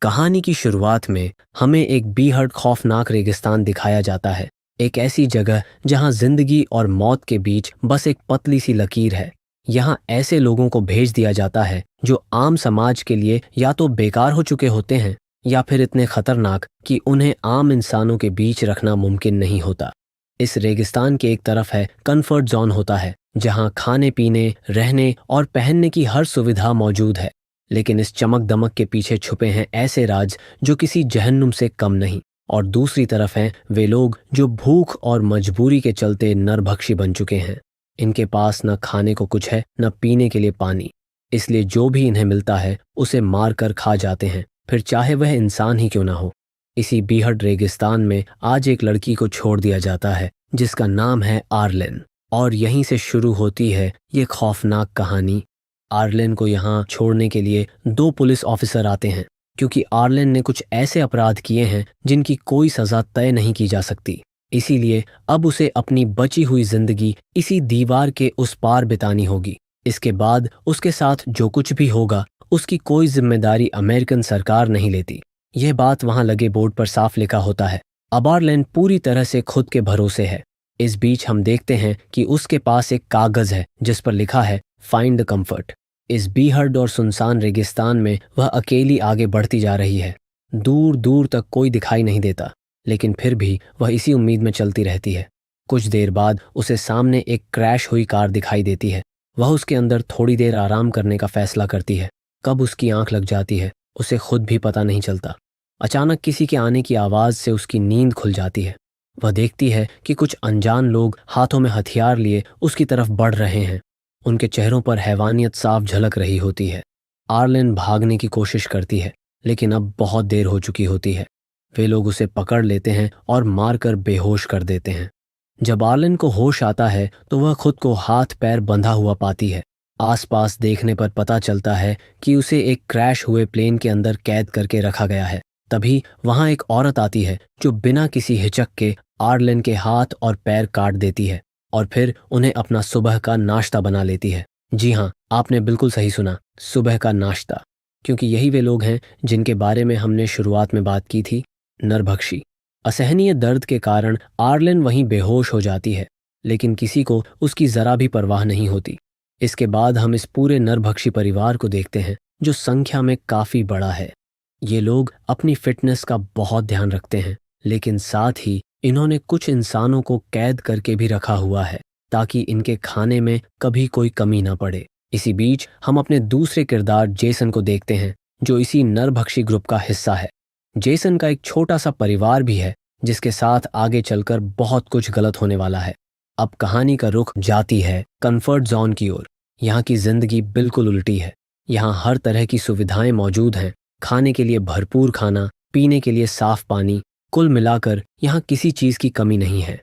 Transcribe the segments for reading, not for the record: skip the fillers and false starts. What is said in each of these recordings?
कहानी की शुरुआत में हमें एक बेहद खौफनाक रेगिस्तान दिखाया जाता है। एक ऐसी जगह जहां जिंदगी और मौत के बीच बस एक पतली सी लकीर है। यहाँ ऐसे लोगों को भेज दिया जाता है जो आम समाज के लिए या तो बेकार हो चुके होते हैं या फिर इतने खतरनाक कि उन्हें आम इंसानों के बीच रखना मुमकिन नहीं होता। इस रेगिस्तान के एक तरफ है कंफर्ट जोन होता है, जहां खाने पीने, रहने और पहनने की हर सुविधा मौजूद है। लेकिन इस चमक दमक के पीछे छुपे हैं ऐसे राज जो किसी जहन्नुम से कम नहीं। और दूसरी तरफ हैं वे लोग जो भूख और मजबूरी के चलते नरभक्षी बन चुके हैं। इनके पास न खाने को कुछ है, न पीने के लिए पानी, इसलिए जो भी इन्हें मिलता है उसे मार कर खा जाते हैं, फिर चाहे वह इंसान ही क्यों ना हो। इसी बीहड़ रेगिस्तान में आज एक लड़की को छोड़ दिया जाता है जिसका नाम है आर्लेन। और यहीं से शुरू होती है ये खौफनाक कहानी। आर्लेन को यहाँ छोड़ने के लिए दो पुलिस ऑफिसर आते हैं, क्योंकि आर्लेन ने कुछ ऐसे अपराध किए हैं जिनकी कोई सज़ा तय नहीं की जा सकती। इसीलिए अब उसे अपनी बची हुई जिंदगी इसी दीवार के उस पार बितानी होगी। इसके बाद उसके साथ जो कुछ भी होगा उसकी कोई जिम्मेदारी अमेरिकन सरकार नहीं लेती। यह बात वहां लगे बोर्ड पर साफ लिखा होता है। अब आर्लेन पूरी तरह से खुद के भरोसे है। इस बीच हम देखते हैं कि उसके पास एक कागज है जिस पर लिखा है फाइंड द कंफर्ट। इस बीहड़ और सुनसान रेगिस्तान में वह अकेली आगे बढ़ती जा रही है। दूर दूर तक कोई दिखाई नहीं देता, लेकिन फिर भी वह इसी उम्मीद में चलती रहती है। कुछ देर बाद उसे सामने एक क्रैश हुई कार दिखाई देती है। वह उसके अंदर थोड़ी देर आराम करने का फैसला करती है। कब उसकी आंख लग जाती है उसे खुद भी पता नहीं चलता। अचानक किसी के आने की आवाज़ से उसकी नींद खुल जाती है। वह देखती है कि कुछ अनजान लोग हाथों में हथियार लिए उसकी तरफ बढ़ रहे हैं। उनके चेहरों पर हैवानियत साफ झलक रही होती है। आर्लेन भागने की कोशिश करती है, लेकिन अब बहुत देर हो चुकी होती है। वे लोग उसे पकड़ लेते हैं और मारकर बेहोश कर देते हैं। जब आर्लेन को होश आता है तो वह खुद को हाथ पैर बंधा हुआ पाती है। आसपास देखने पर पता चलता है कि उसे एक क्रैश हुए प्लेन के अंदर कैद करके रखा गया है। तभी वहां एक औरत आती है जो बिना किसी हिचक के आर्लेन के हाथ और पैर काट देती है और फिर उन्हें अपना सुबह का नाश्ता बना लेती है। जी हाँ, आपने बिल्कुल सही सुना, सुबह का नाश्ता, क्योंकि यही वे लोग हैं जिनके बारे में हमने शुरुआत में बात की थी, नरभक्षी। असहनीय दर्द के कारण आर्लेन वहीं बेहोश हो जाती है, लेकिन किसी को उसकी जरा भी परवाह नहीं होती। इसके बाद हम इस पूरे नरभक्षी परिवार को देखते हैं जो संख्या में काफी बड़ा है। ये लोग अपनी फिटनेस का बहुत ध्यान रखते हैं, लेकिन साथ ही इन्होंने कुछ इंसानों को कैद करके भी रखा हुआ है ताकि इनके खाने में कभी कोई कमी ना पड़े। इसी बीच हम अपने दूसरे किरदार जेसन को देखते हैं जो इसी नरभक्षी ग्रुप का हिस्सा है। जेसन का एक छोटा सा परिवार भी है जिसके साथ आगे चलकर बहुत कुछ गलत होने वाला है। अब कहानी का रुख जाती है कंफर्ट जोन की ओर। यहाँ की जिंदगी बिल्कुल उल्टी है। यहाँ हर तरह की सुविधाएं मौजूद हैं, खाने के लिए भरपूर खाना, पीने के लिए साफ पानी, कुल मिलाकर यहाँ किसी चीज की कमी नहीं है।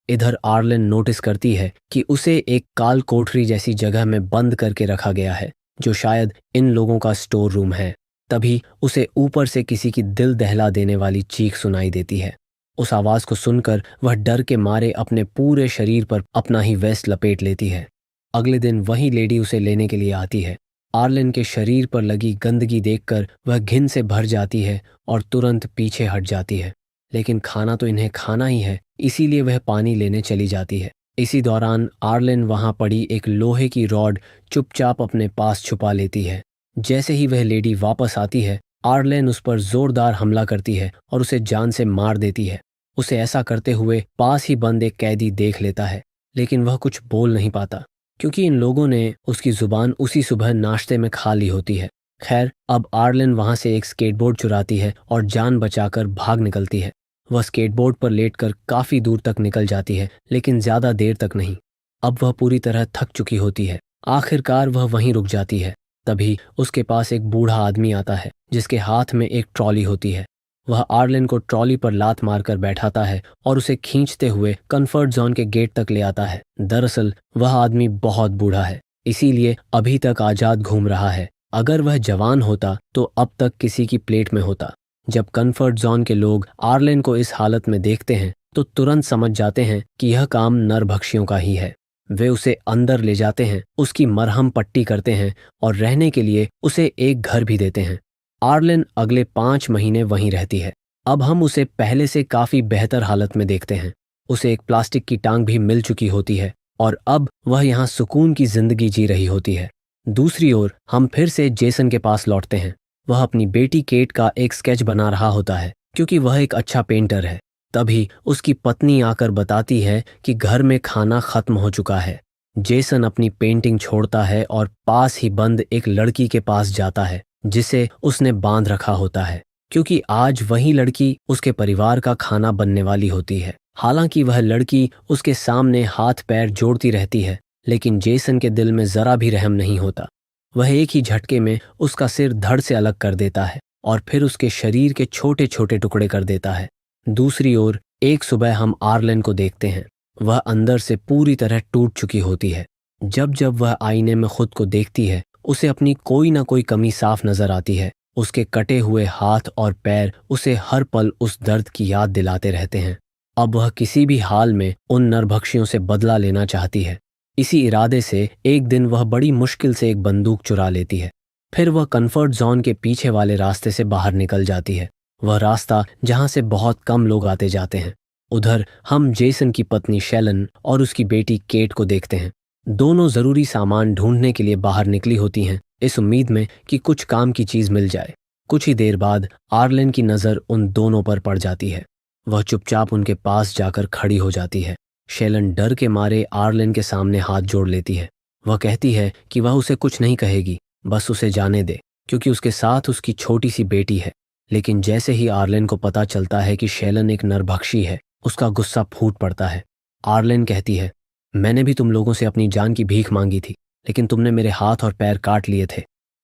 इधर आर्लेन नोटिस करती है कि उसे एक काल कोठरी जैसी जगह में बंद करके रखा गया है जो शायद इन लोगों का स्टोर रूम है। तभी उसे ऊपर से किसी की दिल दहला देने वाली चीख सुनाई देती है। उस आवाज को सुनकर वह डर के मारे अपने पूरे शरीर पर अपना ही वेस्ट लपेट लेती है। अगले दिन वही लेडी उसे लेने के लिए आती है। आर्लेन के शरीर पर लगी गंदगी देखकर वह घिन से भर जाती है और तुरंत पीछे हट जाती है। लेकिन खाना तो इन्हें खाना ही है, इसीलिए वह पानी लेने चली जाती है। इसी दौरान आर्लेन वहां पड़ी एक लोहे की रॉड चुपचाप अपने पास छुपा लेती है। जैसे ही वह लेडी वापस आती है, आर्लेन उस पर जोरदार हमला करती है और उसे जान से मार देती है। उसे ऐसा करते हुए पास ही बंद एक कैदी देख लेता है, लेकिन वह कुछ बोल नहीं पाता क्योंकि इन लोगों ने उसकी जुबान उसी सुबह नाश्ते में खा ली होती है। खैर, अब आर्लेन वहां से एक स्केटबोर्ड चुराती है और जान बचाकर भाग निकलती है। वह स्केटबोर्ड पर लेटकर काफी दूर तक निकल जाती है, लेकिन ज्यादा देर तक नहीं। अब वह पूरी तरह थक चुकी होती है। आखिरकार वह वहीं रुक जाती है। तभी उसके पास एक बूढ़ा आदमी आता है जिसके हाथ में एक ट्रॉली होती है। वह आर्लेन को ट्रॉली पर लात मारकर बैठाता है और उसे खींचते हुए कंफर्ट जोन के गेट तक ले आता है। दरअसल वह आदमी बहुत बूढ़ा है, इसीलिए अभी तक आजाद घूम रहा है। अगर वह जवान होता तो अब तक किसी की प्लेट में होता। जब कंफर्ट जोन के लोग आर्लेन को इस हालत में देखते हैं तो तुरंत समझ जाते हैं कि यह काम नरभक्षियों का ही है। वे उसे अंदर ले जाते हैं, उसकी मरहम पट्टी करते हैं और रहने के लिए उसे एक घर भी देते हैं। आर्लेन अगले 5 महीने वहीं रहती है। अब हम उसे पहले से काफी बेहतर हालत में देखते हैं। उसे एक प्लास्टिक की टांग भी मिल चुकी होती है और अब वह यहाँ सुकून की जिंदगी जी रही होती है। दूसरी ओर हम फिर से जेसन के पास लौटते हैं। वह अपनी बेटी केट का एक स्केच बना रहा होता है क्योंकि वह एक अच्छा पेंटर है। तभी उसकी पत्नी आकर बताती है कि घर में खाना खत्म हो चुका है। जेसन अपनी पेंटिंग छोड़ता है और पास ही बंद एक लड़की के पास जाता है जिसे उसने बांध रखा होता है क्योंकि आज वही लड़की उसके परिवार का खाना बनने वाली होती है। हालांकि वह लड़की उसके सामने हाथ पैर जोड़ती रहती है, लेकिन जेसन के दिल में जरा भी रहम नहीं होता। वह एक ही झटके में उसका सिर धड़ से अलग कर देता है और फिर उसके शरीर के छोटे छोटे टुकड़े कर देता है। दूसरी ओर एक सुबह हम आर्लेन को देखते हैं। वह अंदर से पूरी तरह टूट चुकी होती है। जब जब वह आईने में खुद को देखती है, उसे अपनी कोई ना कोई कमी साफ नजर आती है। उसके कटे हुए हाथ और पैर उसे हर पल उस दर्द की याद दिलाते रहते हैं। अब वह किसी भी हाल में उन नरभक्षियों से बदला लेना चाहती है। इसी इरादे से एक दिन वह बड़ी मुश्किल से एक बंदूक चुरा लेती है। फिर वह कंफर्ट जोन के पीछे वाले रास्ते से बाहर निकल जाती है, वह रास्ता जहां से बहुत कम लोग आते जाते हैं। उधर हम जेसन की पत्नी शेलन और उसकी बेटी केट को देखते हैं। दोनों जरूरी सामान ढूंढने के लिए बाहर निकली होती हैं, इस उम्मीद में कि कुछ काम की चीज मिल जाए। कुछ ही देर बाद आर्लेन की नजर उन दोनों पर पड़ जाती है। वह चुपचाप उनके पास जाकर खड़ी हो जाती है। शेलन डर के मारे आर्लेन के सामने हाथ जोड़ लेती है। वह कहती है कि वह उसे कुछ नहीं कहेगी, बस उसे जाने दे, क्योंकि उसके साथ उसकी छोटी सी बेटी है। लेकिन जैसे ही आर्लेन को पता चलता है कि शेलन एक नरभक्षी है, उसका गुस्सा फूट पड़ता है। आर्लेन कहती है, मैंने भी तुम लोगों से अपनी जान की भीख मांगी थी, लेकिन तुमने मेरे हाथ और पैर काट लिए थे।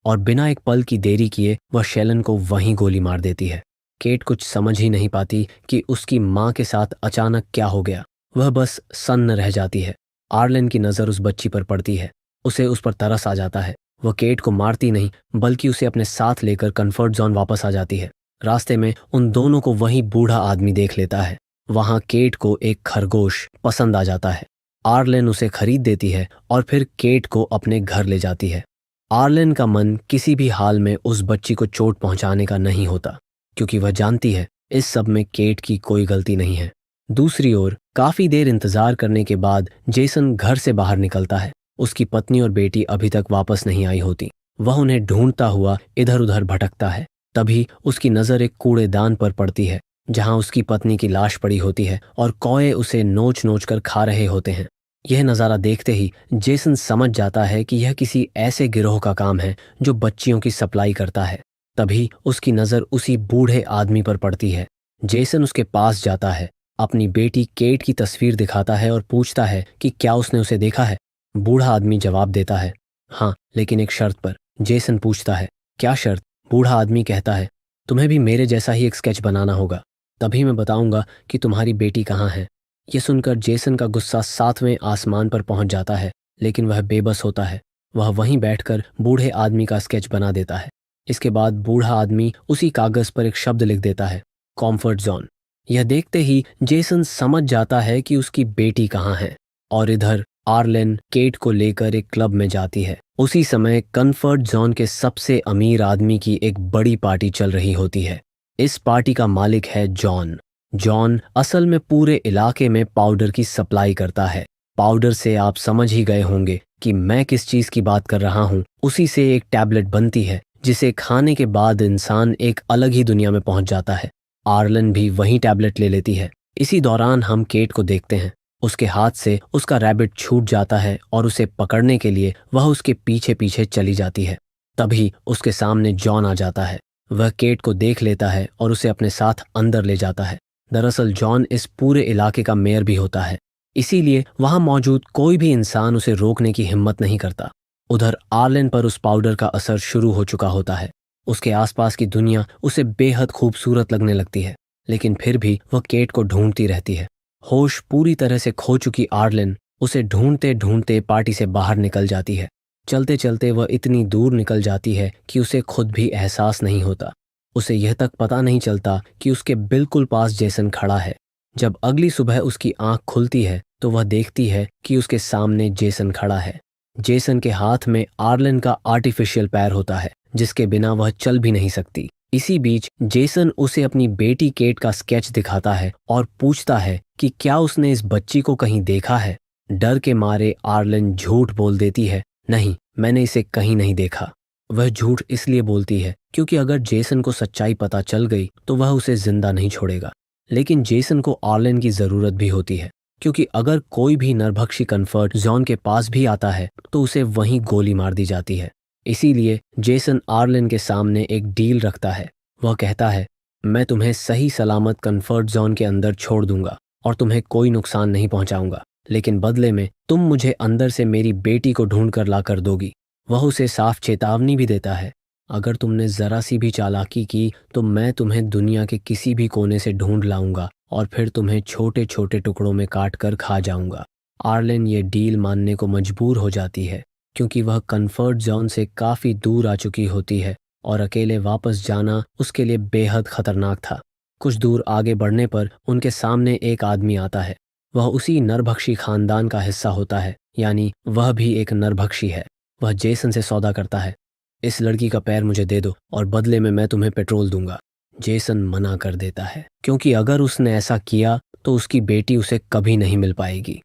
और बिना एक पल की देरी किए वह शेलन को वहीं गोली मार देती है। केट कुछ समझ ही नहीं पाती कि उसकी माँ के साथ अचानक क्या हो गया। वह बस सन्न रह जाती है। आर्लेन की नज़र उस बच्ची पर पड़ती है। उसे उस पर तरस आ जाता है। वह केट को मारती नहीं, बल्कि उसे अपने साथ लेकर कंफर्ट जोन वापस आ जाती है। रास्ते में उन दोनों को वही बूढ़ा आदमी देख लेता है। वहां केट को एक खरगोश पसंद आ जाता है। आर्लेन उसे खरीद देती है और फिर केट को अपने घर ले जाती है। आर्लेन का मन किसी भी हाल में उस बच्ची को चोट पहुंचाने का नहीं होता, क्योंकि वह जानती है इस सब में केट की कोई गलती नहीं है। दूसरी ओर काफी देर इंतजार करने के बाद जेसन घर से बाहर निकलता है। उसकी पत्नी और बेटी अभी तक वापस नहीं आई होती। वह उन्हें ढूंढता हुआ इधर उधर भटकता है। तभी उसकी नजर एक कूड़ेदान पर पड़ती है, जहां उसकी पत्नी की लाश पड़ी होती है और कौए उसे नोच नोच कर खा रहे होते हैं। यह नज़ारा देखते ही जेसन समझ जाता है कि यह किसी ऐसे गिरोह का काम है जो बच्चियों की सप्लाई करता है। तभी उसकी नज़र उसी बूढ़े आदमी पर पड़ती है। जेसन उसके पास जाता है, अपनी बेटी केट की तस्वीर दिखाता है और पूछता है कि क्या उसने उसे देखा है। बूढ़ा आदमी जवाब देता है, हाँ, लेकिन एक शर्त पर। जेसन पूछता है, क्या शर्त? बूढ़ा आदमी कहता है, तुम्हें भी मेरे जैसा ही एक स्केच बनाना होगा, तभी मैं बताऊंगा कि तुम्हारी बेटी कहाँ है। यह सुनकर जेसन का गुस्सा 7वें आसमान पर पहुंच जाता है, लेकिन वह बेबस होता है। वह वहीं बैठकर बूढ़े आदमी का स्केच बना देता है। इसके बाद बूढ़ा आदमी उसी कागज पर एक शब्द लिख देता है, कॉम्फर्ट जोन। यह देखते ही जेसन समझ जाता है कि उसकी बेटी कहाँ है। और इधर आर्लेन केट को लेकर एक क्लब में जाती है। उसी समय कंफर्ट जोन के सबसे अमीर आदमी की एक बड़ी पार्टी चल रही होती है। इस पार्टी का मालिक है जॉन। जॉन असल में पूरे इलाके में पाउडर की सप्लाई करता है। पाउडर से आप समझ ही गए होंगे कि मैं किस चीज की बात कर रहा हूँ। उसी से एक टैबलेट बनती है जिसे खाने के बाद इंसान एक अलग ही दुनिया में पहुंच जाता है। आर्लेन भी वही टैबलेट ले लेती है। इसी दौरान हम केट को देखते हैं। उसके हाथ से उसका रैबिट छूट जाता है और उसे पकड़ने के लिए वह उसके पीछे पीछे चली जाती है। तभी उसके सामने जॉन आ जाता है। वह केट को देख लेता है और उसे अपने साथ अंदर ले जाता है। दरअसल जॉन इस पूरे इलाके का मेयर भी होता है, इसीलिए वहां मौजूद कोई भी इंसान उसे रोकने की हिम्मत नहीं करता। उधर आर्लेन पर उस पाउडर का असर शुरू हो चुका होता है। उसके आसपास की दुनिया उसे बेहद खूबसूरत लगने लगती है, लेकिन फिर भी वह केट को ढूंढती रहती है। होश पूरी तरह से खो चुकी आर्लेन उसे ढूंढते ढूंढते पार्टी से बाहर निकल जाती है। चलते चलते वह इतनी दूर निकल जाती है कि उसे खुद भी एहसास नहीं होता। उसे यह तक पता नहीं चलता कि उसके बिल्कुल पास जेसन खड़ा है। जब अगली सुबह उसकी आंख खुलती है तो वह देखती है कि उसके सामने जेसन खड़ा है। जेसन के हाथ में आर्लेन का आर्टिफिशियल पैर होता है, जिसके बिना वह चल भी नहीं सकती। इसी बीच जेसन उसे अपनी बेटी केट का स्केच दिखाता है और पूछता है कि क्या उसने इस बच्ची को कहीं देखा है। डर के मारे आर्लिन झूठ बोल देती है, नहीं, मैंने इसे कहीं नहीं देखा। वह झूठ इसलिए बोलती है क्योंकि अगर जेसन को सच्चाई पता चल गई तो वह उसे जिंदा नहीं छोड़ेगा। लेकिन जेसन को आर्लिन की ज़रूरत भी होती है, क्योंकि अगर कोई भी नरभक्षी कन्फर्ट जॉन के पास भी आता है तो उसे वहीं गोली मार दी जाती है। इसीलिए जेसन आर्लिन के सामने एक डील रखता है। वह कहता है, मैं तुम्हें सही सलामत कन्फर्ट जोन के अंदर छोड़ दूंगा और तुम्हें कोई नुकसान नहीं पहुंचाऊंगा, लेकिन बदले में तुम मुझे अंदर से मेरी बेटी को ढूंढ कर ला कर दोगी। वह उसे साफ चेतावनी भी देता है, अगर तुमने ज़रा सी भी चालाकी की तो मैं तुम्हें दुनिया के किसी भी कोने से ढूंढ लाऊंगा और फिर तुम्हें छोटे छोटे टुकड़ों में काट कर खा जाऊंगा। आर्लिन ये डील मानने को मजबूर हो जाती है, क्योंकि वह कन्फर्ट जोन से काफ़ी दूर आ चुकी होती है और अकेले वापस जाना उसके लिए बेहद खतरनाक था। कुछ दूर आगे बढ़ने पर उनके सामने एक आदमी आता है। वह उसी नरभक्षी खानदान का हिस्सा होता है, यानी वह भी एक नरभक्षी है। वह जेसन से सौदा करता है, इस लड़की का पैर मुझे दे दो और बदले में मैं तुम्हें पेट्रोल दूंगा। जेसन मना कर देता है, क्योंकि अगर उसने ऐसा किया तो उसकी बेटी उसे कभी नहीं मिल पाएगी।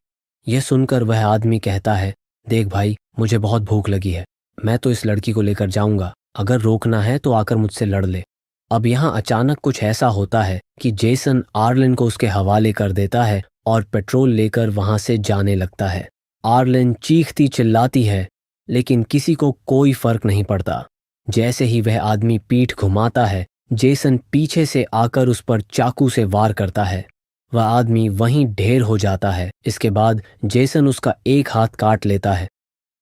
यह सुनकर वह आदमी कहता है, देख भाई, मुझे बहुत भूख लगी है, मैं तो इस लड़की को लेकर जाऊंगा, अगर रोकना है तो आकर मुझसे लड़ ले। अब यहाँ अचानक कुछ ऐसा होता है कि जेसन आर्लिन को उसके हवाले कर देता है और पेट्रोल लेकर वहां से जाने लगता है। आर्लिन चीखती चिल्लाती है, लेकिन किसी को कोई फर्क नहीं पड़ता। जैसे ही वह आदमी पीठ घुमाता है, जेसन पीछे से आकर उस पर चाकू से वार करता है। वह आदमी वहीं ढेर हो जाता है। इसके बाद जेसन उसका एक हाथ काट लेता है।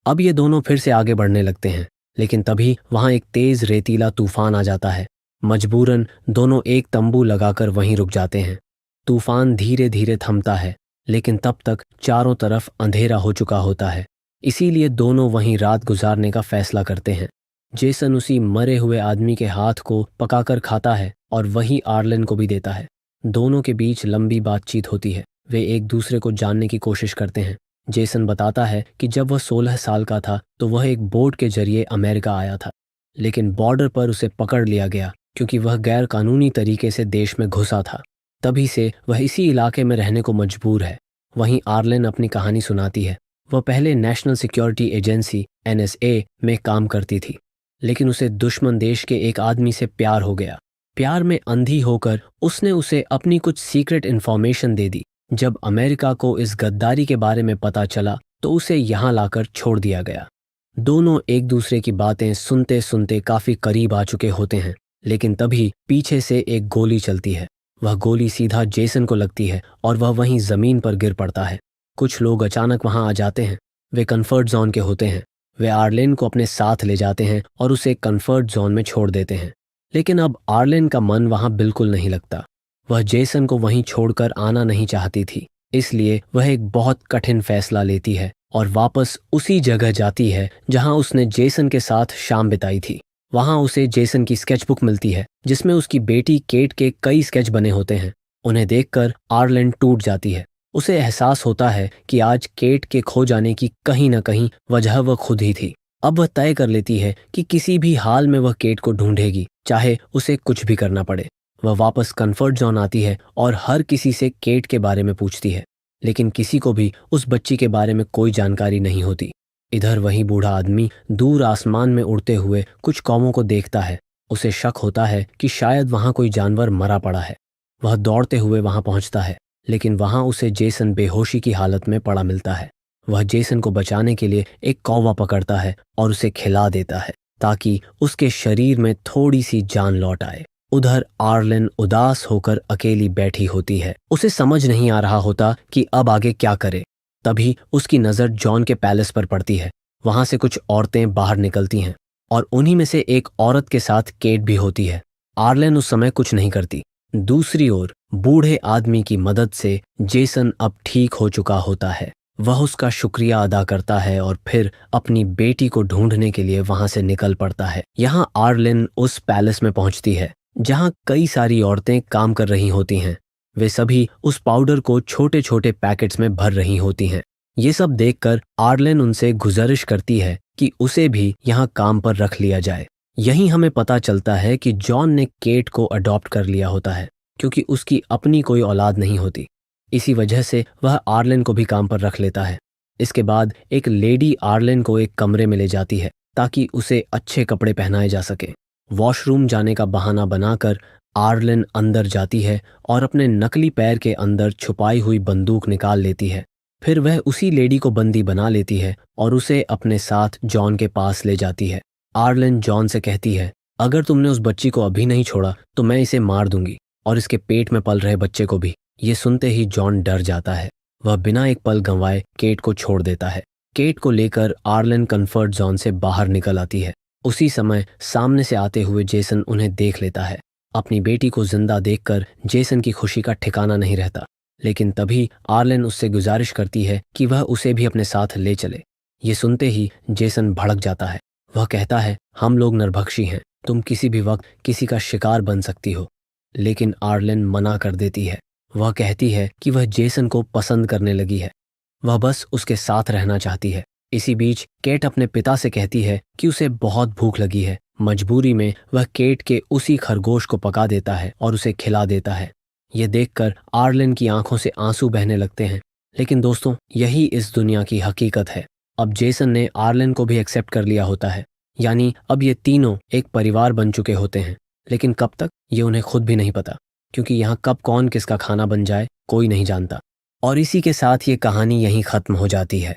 अब ये दोनों फिर से आगे बढ़ने लगते हैं, लेकिन तभी वहां एक तेज रेतीला तूफान आ जाता है। मजबूरन दोनों एक तंबू लगाकर वहीं रुक जाते हैं। तूफान धीरे धीरे थमता है, लेकिन तब तक चारों तरफ अंधेरा हो चुका होता है। इसीलिए दोनों वहीं रात गुजारने का फैसला करते हैं। जेसन उसी मरे हुए आदमी के हाथ को पकाकर खाता है और वहीं आर्लिन को भी देता है। दोनों के बीच लंबी बातचीत होती है। वे एक दूसरे को जानने की कोशिश करते हैं। जेसन बताता है कि जब वह 16 साल का था तो वह एक बोट के जरिए अमेरिका आया था, लेकिन बॉर्डर पर उसे पकड़ लिया गया क्योंकि वह गैर कानूनी तरीके से देश में घुसा था। तभी से वह इसी इलाके में रहने को मजबूर है। वहीं आर्लिन अपनी कहानी सुनाती है। वह पहले नेशनल सिक्योरिटी एजेंसी NSA में काम करती थी, लेकिन उसे दुश्मन देश के एक आदमी से प्यार हो गया। प्यार में अंधी होकर उसने उसे अपनी कुछ सीक्रेट इन्फॉर्मेशन दे दी। जब अमेरिका को इस गद्दारी के बारे में पता चला तो उसे यहाँ लाकर छोड़ दिया गया। दोनों एक दूसरे की बातें सुनते सुनते काफी करीब आ चुके होते हैं, लेकिन तभी पीछे से एक गोली चलती है। वह गोली सीधा जेसन को लगती है और वह वहीं जमीन पर गिर पड़ता है। कुछ लोग अचानक वहां आ जाते हैं। वे कन्फर्ट जोन के होते हैं। वे आर्लिन को अपने साथ ले जाते हैं और उसे कन्फर्ट जोन में छोड़ देते हैं। लेकिन अब आर्लिन का मन वहां बिल्कुल नहीं लगता। वह जेसन को वहीं छोड़कर आना नहीं चाहती थी, इसलिए वह एक बहुत कठिन फैसला लेती है और वापस उसी जगह जाती है जहां उसने जेसन के साथ शाम बिताई थी। वहां उसे जेसन की स्केचबुक मिलती है, जिसमें उसकी बेटी केट के कई स्केच बने होते हैं। उन्हें देखकर आर्लिन टूट जाती है। उसे एहसास होता है कि आज केट के खो जाने की कहीं न कहीं वजह वह खुद ही थी। अब वह तय कर लेती है कि किसी भी हाल में वह केट को ढूंढेगी, चाहे उसे कुछ भी करना पड़े। वह वापस कन्फर्ट जोन आती है और हर किसी से केट के बारे में पूछती है, लेकिन किसी को भी उस बच्ची के बारे में कोई जानकारी नहीं होती। इधर वही बूढ़ा आदमी दूर आसमान में उड़ते हुए कुछ कौमों को देखता है। उसे शक होता है कि शायद वहां कोई जानवर मरा पड़ा है। वह दौड़ते हुए वहां पहुंचता है, लेकिन वहां उसे जेसन बेहोशी की हालत में पड़ा मिलता है। वह जेसन को बचाने के लिए एक कौवा पकड़ता है और उसे खिला देता है, ताकि उसके शरीर में थोड़ी सी जान लौट आए। उधर आर्लिन उदास होकर अकेली बैठी होती है। उसे समझ नहीं आ रहा होता कि अब आगे क्या करे। तभी उसकी नज़र जॉन के पैलेस पर पड़ती है। वहां से कुछ औरतें बाहर निकलती हैं और उन्हीं में से एक औरत के साथ केट भी होती है। आर्लिन उस समय कुछ नहीं करती। दूसरी ओर बूढ़े आदमी की मदद से जेसन अब ठीक हो चुका होता है। वह उसका शुक्रिया अदा करता है और फिर अपनी बेटी को ढूंढने के लिए वहां से निकल पड़ता है। यहाँ आर्लिन उस पैलेस में पहुंचती है जहां कई सारी औरतें काम कर रही होती हैं। वे सभी उस पाउडर को छोटे छोटे पैकेट्स में भर रही होती हैं। ये सब देखकर आर्लिन उनसे गुजारिश करती है कि उसे भी यहाँ काम पर रख लिया जाए। यहीं हमें पता चलता है कि जॉन ने केट को अडॉप्ट कर लिया होता है, क्योंकि उसकी अपनी कोई औलाद नहीं होती। इसी वजह से वह आर्लेन को भी काम पर रख लेता है। इसके बाद एक लेडी आर्लेन को एक कमरे में ले जाती है ताकि उसे अच्छे कपड़े पहनाए जा सके। वॉशरूम जाने का बहाना बनाकर आर्लेन अंदर जाती है और अपने नकली पैर के अंदर छुपाई हुई बंदूक निकाल लेती है। फिर वह उसी लेडी को बंदी बना लेती है और उसे अपने साथ जॉन के पास ले जाती है। आर्लेन जॉन से कहती है, अगर तुमने उस बच्ची को अभी नहीं छोड़ा तो मैं इसे मार दूंगी, और इसके पेट में पल रहे बच्चे को भी। ये सुनते ही जॉन डर जाता है। वह बिना एक पल गंवाए केट को छोड़ देता है। केट को लेकर आर्लेन कंफर्ट जोन से बाहर निकल आती है। उसी समय सामने से आते हुए जेसन उन्हें देख लेता है। अपनी बेटी को जिंदा देखकर जेसन की खुशी का ठिकाना नहीं रहता, लेकिन तभी आर्लेन उससे गुजारिश करती है कि वह उसे भी अपने साथ ले चले। ये सुनते ही जेसन भड़क जाता है। वह कहता है, हम लोग नरभक्षी हैं, तुम किसी भी वक्त किसी का शिकार बन सकती हो। लेकिन आर्लेन मना कर देती है। वह कहती है कि वह जेसन को पसंद करने लगी है, वह बस उसके साथ रहना चाहती है। इसी बीच केट अपने पिता से कहती है कि उसे बहुत भूख लगी है। मजबूरी में वह केट के उसी खरगोश को पका देता है और उसे खिला देता है। यह देखकर आर्लेन की आंखों से आंसू बहने लगते हैं। लेकिन दोस्तों, यही इस दुनिया की हकीकत है। अब जेसन ने आर्लेन को भी एक्सेप्ट कर लिया होता है, यानी अब ये तीनों एक परिवार बन चुके होते हैं। लेकिन कब तक, ये उन्हें खुद भी नहीं पता, क्योंकि यहाँ कब कौन किसका खाना बन जाए कोई नहीं जानता। और इसी के साथ ये कहानी यहीं ख़त्म हो जाती है।